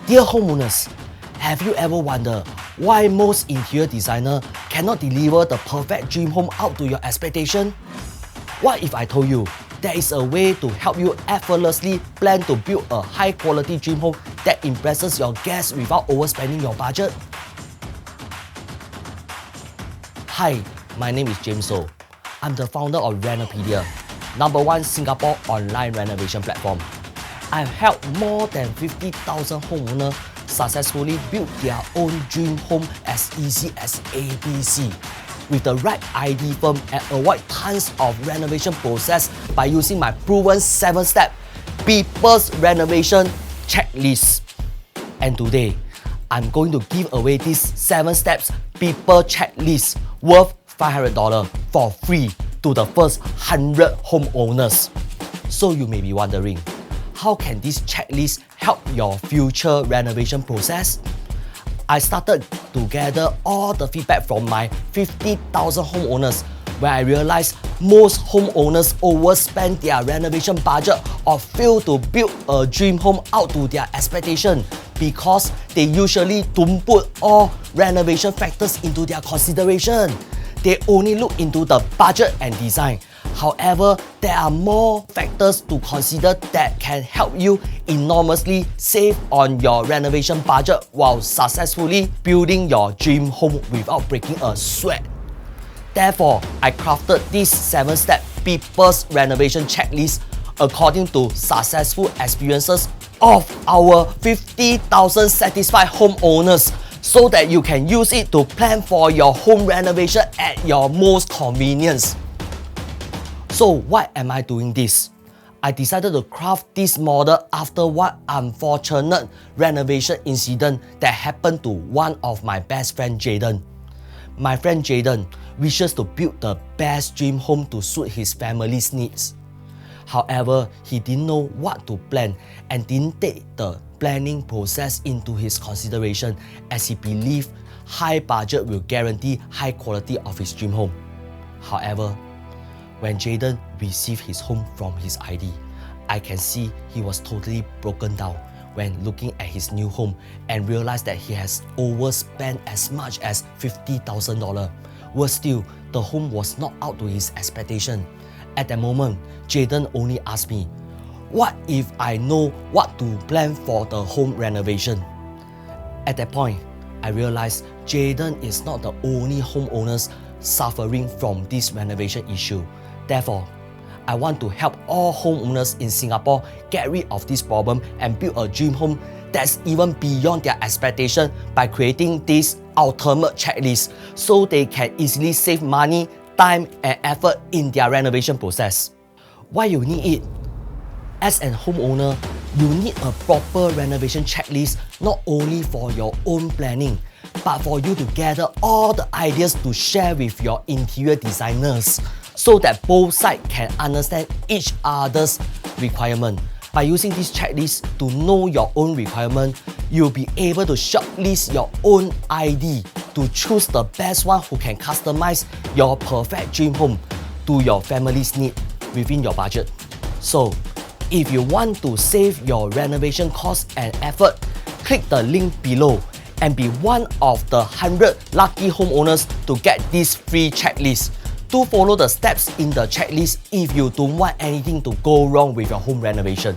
Dear homeowners, have you ever wondered why most interior designers cannot deliver the perfect dream home out to your expectation? What if I told you there is a way to help you effortlessly plan to build a high-quality dream home that impresses your guests without overspending your budget? Hi, my name is James Soh. I'm the founder of Renopedia, #1 Singapore online renovation platform. I've helped more than 50,000 homeowners successfully build their own dream home as easy as ABC with the right ID firm and avoid tons of renovation process by using my proven 7-step P.E.O.P.L.E.S renovation checklist. And today, I'm going to give away this 7 steps P.E.O.P.L.E.S checklist worth $500 for free to the first 100 homeowners. So you may be wondering, how can this checklist help your future renovation process? I started to gather all the feedback from my 50,000 homeowners where I realized most homeowners overspend their renovation budget or fail to build a dream home out to their expectation because they usually don't put all renovation factors into their consideration. They only look into the budget and design. However, there are more factors to consider that can help you enormously save on your renovation budget while successfully building your dream home without breaking a sweat. Therefore, I crafted this 7-step P.E.O.P.L.E.S renovation checklist according to successful experiences of our 50,000 satisfied homeowners so that you can use it to plan for your home renovation at your most convenience. So why am I doing this? I decided to craft this model after one unfortunate renovation incident that happened to one of my best friend Jaden. My friend Jaden wishes to build the best dream home to suit his family's needs. However, he didn't know what to plan and didn't take the planning process into his consideration as he believed high budget will guarantee high quality of his dream home. However, when Jaden received his home from his ID, I can see he was totally broken down when looking at his new home and realized that he has overspent as much as $50,000. Worse still, the home was not out to his expectation. At that moment, Jaden only asked me, what if I know what to plan for the home renovation? At that point, I realized Jaden is not the only homeowners suffering from this renovation issue. Therefore, I want to help all homeowners in Singapore get rid of this problem and build a dream home that's even beyond their expectation by creating this ultimate checklist so they can easily save money, time and effort in their renovation process. Why you need it? As a homeowner, you need a proper renovation checklist not only for your own planning, but for you to gather all the ideas to share with your interior designers so that both sides can understand each other's requirement. By using this checklist to know your own requirement, you'll be able to shortlist your own ID to choose the best one who can customize your perfect dream home to your family's need within your budget. So, if you want to save your renovation costs and effort, click the link below and be one of the 100 lucky homeowners to get this free checklist. Do follow the steps in the checklist if you don't want anything to go wrong with your home renovation.